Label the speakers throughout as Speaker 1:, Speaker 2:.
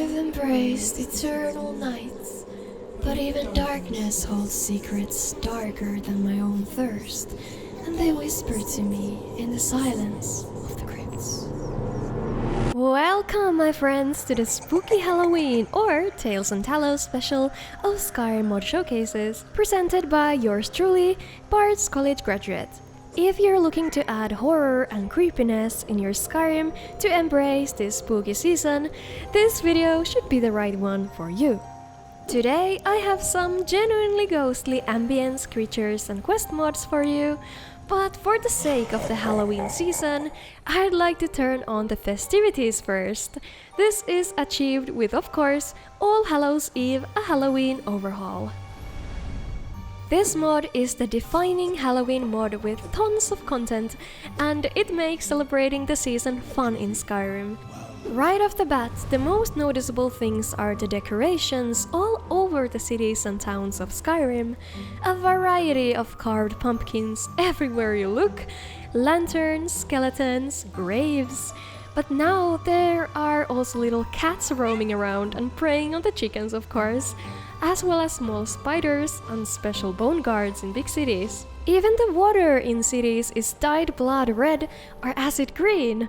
Speaker 1: I've embraced eternal nights, but even darkness holds secrets darker than my own thirst, and they whisper to me in the silence of the crypts.
Speaker 2: Welcome, my friends, to the Spooky Halloween or Tales and Hallow special of Skyrim mod showcases, presented by yours truly, Bard's College graduate. If you're looking to add horror and creepiness in your Skyrim to embrace this spooky season, this video should be the right one for you. Today I have some genuinely ghostly ambience, creatures and quest mods for you, but for the sake of the Halloween season, I'd like to turn on the festivities first. This is achieved with, of course, All Hallows Eve, a Halloween overhaul. This mod is the defining Halloween mod with tons of content, and it makes celebrating the season fun in Skyrim. Right off the bat, the most noticeable things are the decorations all over the cities and towns of Skyrim, a variety of carved pumpkins everywhere you look, lanterns, skeletons, graves. But now there are also little cats roaming around and preying on the chickens, of course, as well as small spiders and special bone guards in big cities. Even the water in cities is dyed blood red or acid green.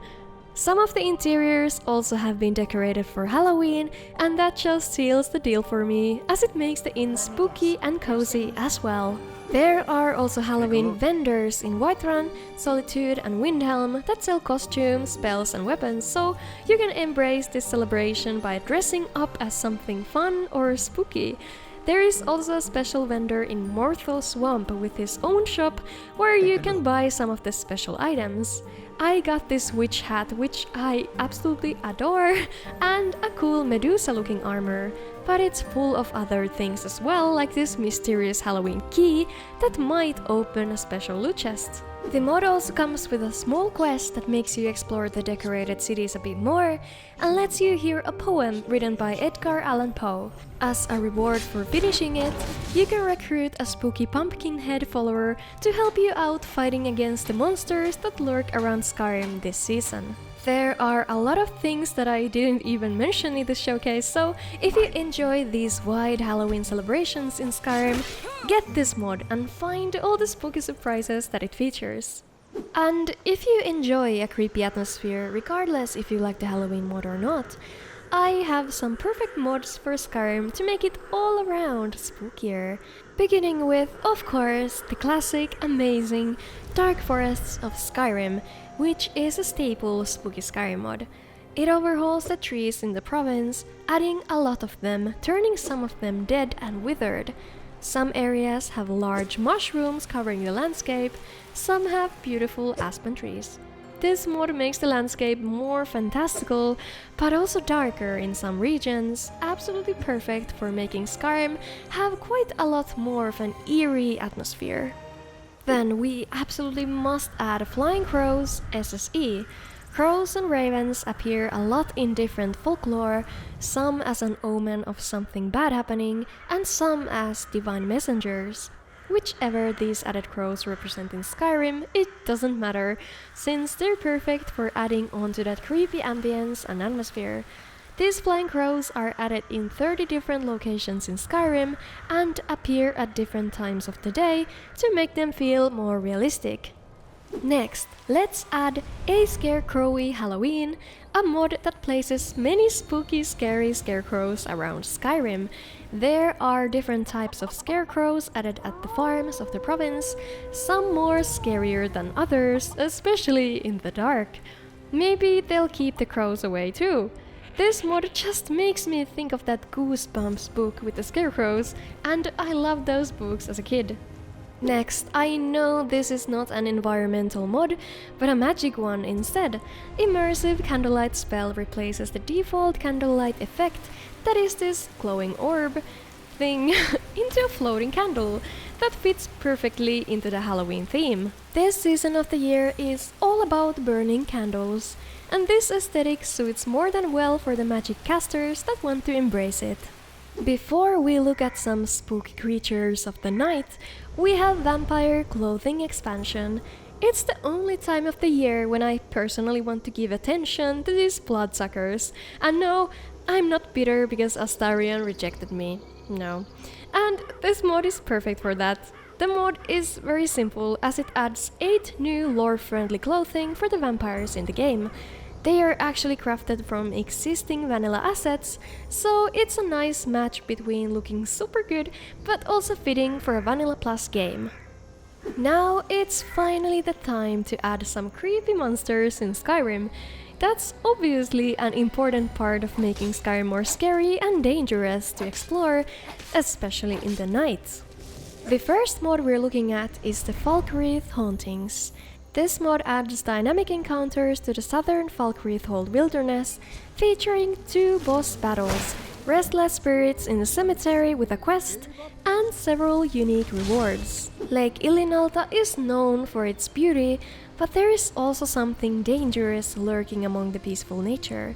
Speaker 2: Some of the interiors also have been decorated for Halloween, and that just seals the deal for me, as it makes the inn spooky and cozy as well. There are also Halloween vendors in Whiterun, Solitude and Windhelm that sell costumes, spells and weapons, so you can embrace this celebration by dressing up as something fun or spooky. There is also a special vendor in Morthel Swamp with his own shop where you can buy some of the special items. I got this witch hat, which I absolutely adore, and a cool Medusa looking armor, but it's full of other things as well, like this mysterious Halloween key that might open a special loot chest. The mod also comes with a small quest that makes you explore the decorated cities a bit more and lets you hear a poem written by Edgar Allan Poe. As a reward for finishing it, you can recruit a spooky pumpkinhead follower to help you out fighting against the monsters that lurk around Skyrim this season. There are a lot of things that I didn't even mention in this showcase, so if you enjoy these wide Halloween celebrations in Skyrim, get this mod and find all the spooky surprises that it features. And if you enjoy a creepy atmosphere, regardless if you like the Halloween mod or not, I have some perfect mods for Skyrim to make it all around spookier. Beginning with, of course, the classic, amazing Dark Forests of Skyrim, which is a staple spooky Skyrim mod. It overhauls the trees in the province, adding a lot of them, turning some of them dead and withered. Some areas have large mushrooms covering the landscape, some have beautiful aspen trees. This mod makes the landscape more fantastical, but also darker in some regions, absolutely perfect for making Skyrim have quite a lot more of an eerie atmosphere. Then we absolutely must add Flying Crows SSE. Crows and ravens appear a lot in different folklore, some as an omen of something bad happening, and some as divine messengers. Whichever these added crows represent in Skyrim, it doesn't matter, since they're perfect for adding onto that creepy ambience and atmosphere. These flying crows are added in 30 different locations in Skyrim and appear at different times of the day to make them feel more realistic. Next, let's add a Scarecrow-y Halloween, a mod that places many spooky, scary scarecrows around Skyrim. There are different types of scarecrows added at the farms of the province, some more scarier than others, especially in the dark. Maybe they'll keep the crows away too. This mod just makes me think of that Goosebumps book with the scarecrows, and I loved those books as a kid. Next, I know this is not an environmental mod, but a magic one instead. Immersive Candlelight spell replaces the default Candlelight effect, that is this glowing orb thing, into a floating candle that fits perfectly into the Halloween theme. This season of the year is all about burning candles, and this aesthetic suits more than well for the magic casters that want to embrace it. Before we look at some spooky creatures of the night, we have Vampire Clothing Expansion. It's the only time of the year when I personally want to give attention to these bloodsuckers. And no, I'm not bitter because Astarion rejected me. No. And this mod is perfect for that. The mod is very simple as it adds 8 new lore-friendly clothing for the vampires in the game. They are actually crafted from existing vanilla assets, so it's a nice match between looking super good but also fitting for a Vanilla Plus game. Now it's finally the time to add some creepy monsters in Skyrim. That's obviously an important part of making Skyrim more scary and dangerous to explore, especially in the night. The first mod we're looking at is the Falkreath Hauntings. This mod adds dynamic encounters to the southern Falkreath Wilderness, featuring 2 boss battles, restless spirits in the cemetery with a quest, and several unique rewards. Lake Ilinalta is known for its beauty, but there is also something dangerous lurking among the peaceful nature.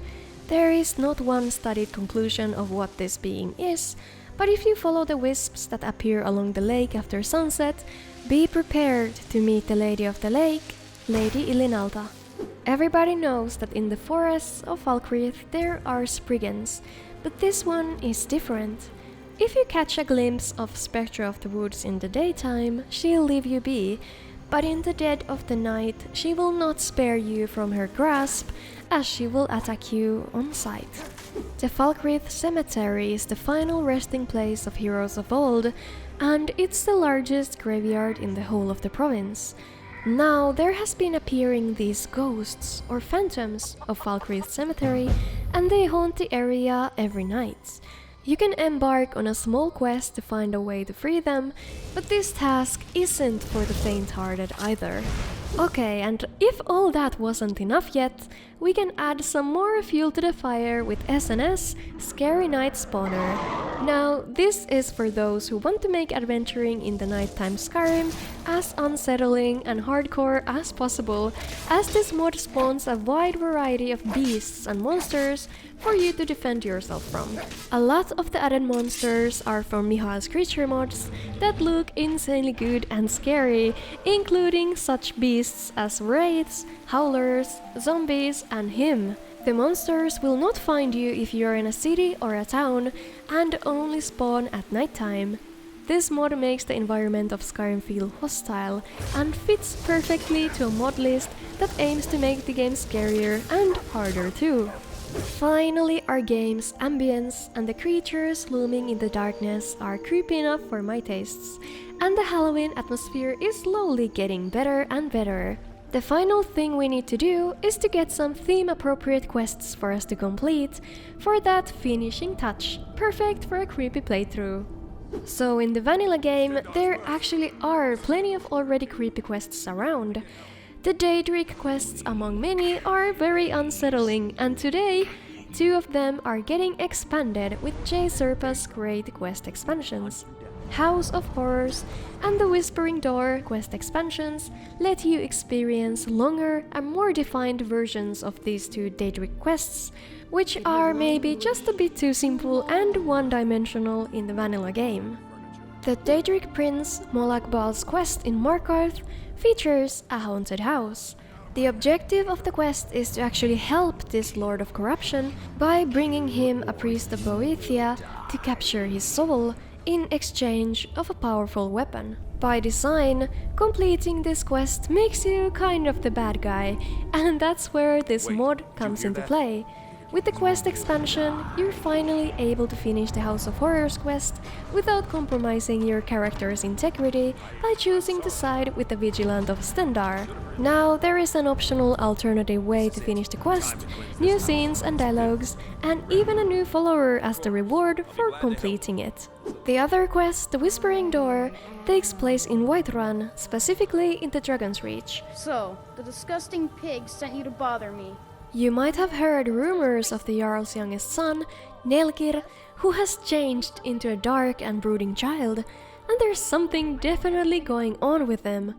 Speaker 2: There is not one studied conclusion of what this being is, but if you follow the wisps that appear along the lake after sunset, be prepared to meet the Lady of the Lake, Lady Ilinalta. Everybody knows that in the forests of Falkreath there are Spriggans, but this one is different. If you catch a glimpse of Spectre of the Woods in the daytime, she'll leave you be, but in the dead of the night she will not spare you from her grasp, as she will attack you on sight. The Falkreath Cemetery is the final resting place of heroes of old, and it's the largest graveyard in the whole of the province. Now there has been appearing these ghosts or phantoms of Falkreath Cemetery, and they haunt the area every night. You can embark on a small quest to find a way to free them, but this task isn't for the faint-hearted either. Okay, and if all that wasn't enough yet, we can add some more fuel to the fire with SNS, Scary Night Spawner. Now, this is for those who want to make adventuring in the nighttime Skyrim as unsettling and hardcore as possible, as this mod spawns a wide variety of beasts and monsters for you to defend yourself from. A lot of the added monsters are from Miha's creature mods that look insanely good and scary, including such beasts as wraiths, howlers, zombies, and him. The monsters will not find you if you're in a city or a town, and only spawn at nighttime. This mod makes the environment of Skyrim feel hostile, and fits perfectly to a mod list that aims to make the game scarier and harder too. Finally, our game's ambience and the creatures looming in the darkness are creepy enough for my tastes, and the Halloween atmosphere is slowly getting better and better. The final thing we need to do is to get some theme-appropriate quests for us to complete for that finishing touch, perfect for a creepy playthrough. So in the vanilla game, there actually are plenty of already creepy quests around. The Daedric quests among many are very unsettling, and today, 2 of them are getting expanded with JaySerpa's great quest expansions. House of Horrors and the Whispering Door quest expansions let you experience longer and more defined versions of these 2 Daedric quests, which are maybe just a bit too simple and one-dimensional in the vanilla game. The Daedric Prince Molag Bal's quest in Markarth features a haunted house. The objective of the quest is to actually help this Lord of Corruption by bringing him a priest of Boethia to capture his soul in exchange of a powerful weapon. By design, completing this quest makes you kind of the bad guy, and that's where this mod comes into play. With the quest expansion, you're finally able to finish the House of Horrors quest without compromising your character's integrity by choosing to side with the Vigilant of Stendar. Now there is an optional alternative way to finish the quest, new scenes and dialogues, and even a new follower as the reward for completing it. The other quest, the Whispering Door, takes place in Whiterun, specifically in the Dragon's Reach.
Speaker 3: So, the disgusting pig sent you to bother me.
Speaker 2: You might have heard rumors of the Jarl's youngest son, Nelkir, who has changed into a dark and brooding child, and there's something definitely going on with him.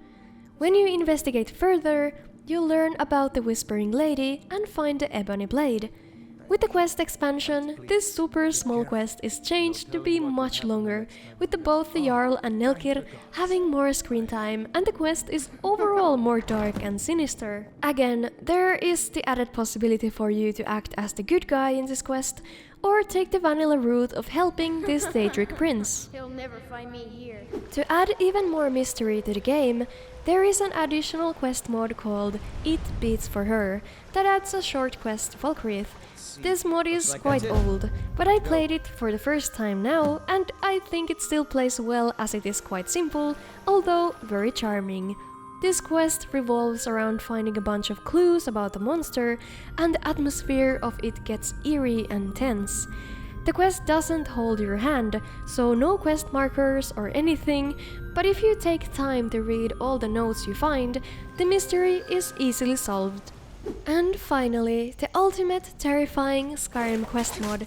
Speaker 2: When you investigate further, you'll learn about the Whispering Lady and find the Ebony Blade. With the quest expansion, this super small quest is changed to be much longer, with both the Jarl and Nelkir having more screen time, and the quest is overall more dark and sinister. Again, there is the added possibility for you to act as the good guy in this quest, or take the vanilla route of helping this Daedric prince.
Speaker 3: He'll never find me here.
Speaker 2: To add even more mystery to the game, there is an additional quest mode called It Beats For Her that adds a short quest to Falkreath. This mod is quite old, but I played it for the first time now, and I think it still plays well as it is quite simple, although very charming. This quest revolves around finding a bunch of clues about the monster, and the atmosphere of it gets eerie and tense. The quest doesn't hold your hand, so no quest markers or anything, but if you take time to read all the notes you find, the mystery is easily solved. And finally, the ultimate terrifying Skyrim quest mod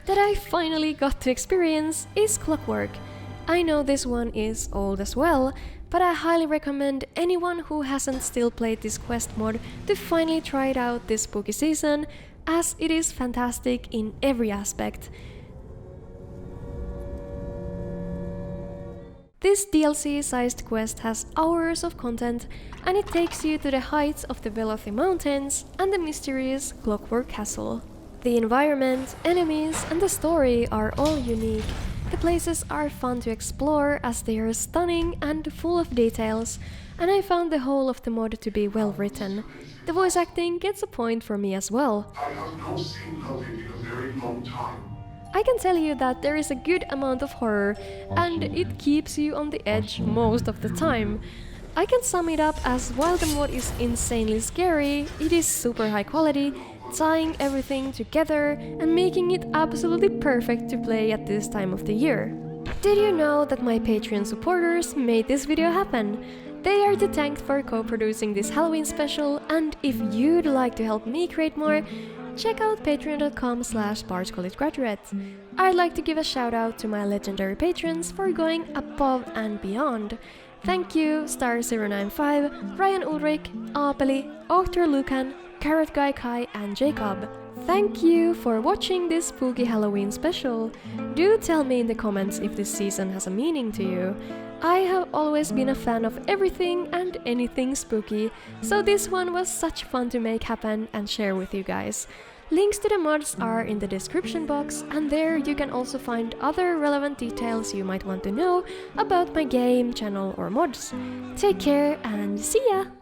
Speaker 2: that I finally got to experience is Clockwork. I know this one is old as well, but I highly recommend anyone who hasn't still played this quest mod to finally try it out this spooky season, as it is fantastic in every aspect. This DLC-sized quest has hours of content, and it takes you to the heights of the Velothi Mountains and the mysterious Clockwork Castle. The environment, enemies, and the story are all unique. The places are fun to explore as they are stunning and full of details, and I found the whole of the mod to be well written. The voice acting gets a point for me as well.
Speaker 4: I have not seen Halloween in a very long time.
Speaker 2: I can tell you that there is a good amount of horror, and it keeps you on the edge most of the time. I can sum it up as while the mod is insanely scary, it is super high quality, tying everything together and making it absolutely perfect to play at this time of the year. Did you know that my Patreon supporters made this video happen? They are to thank for co-producing this Halloween special, and if you'd like to help me create more, check out patreon.com/bardscollegegraduate. I'd like to give a shout out to my legendary patrons for going above and beyond. Thank you Star095, Ryan Ulrich, Apeli, Octor Lucan, Carrot Guy Kai and Jacob. Thank you for watching this spooky Halloween special. Do tell me in the comments if this season has a meaning to you. I have always been a fan of everything and anything spooky, so this one was such fun to make happen and share with you guys. Links to the mods are in the description box, and there you can also find other relevant details you might want to know about my game, channel or mods. Take care and see ya!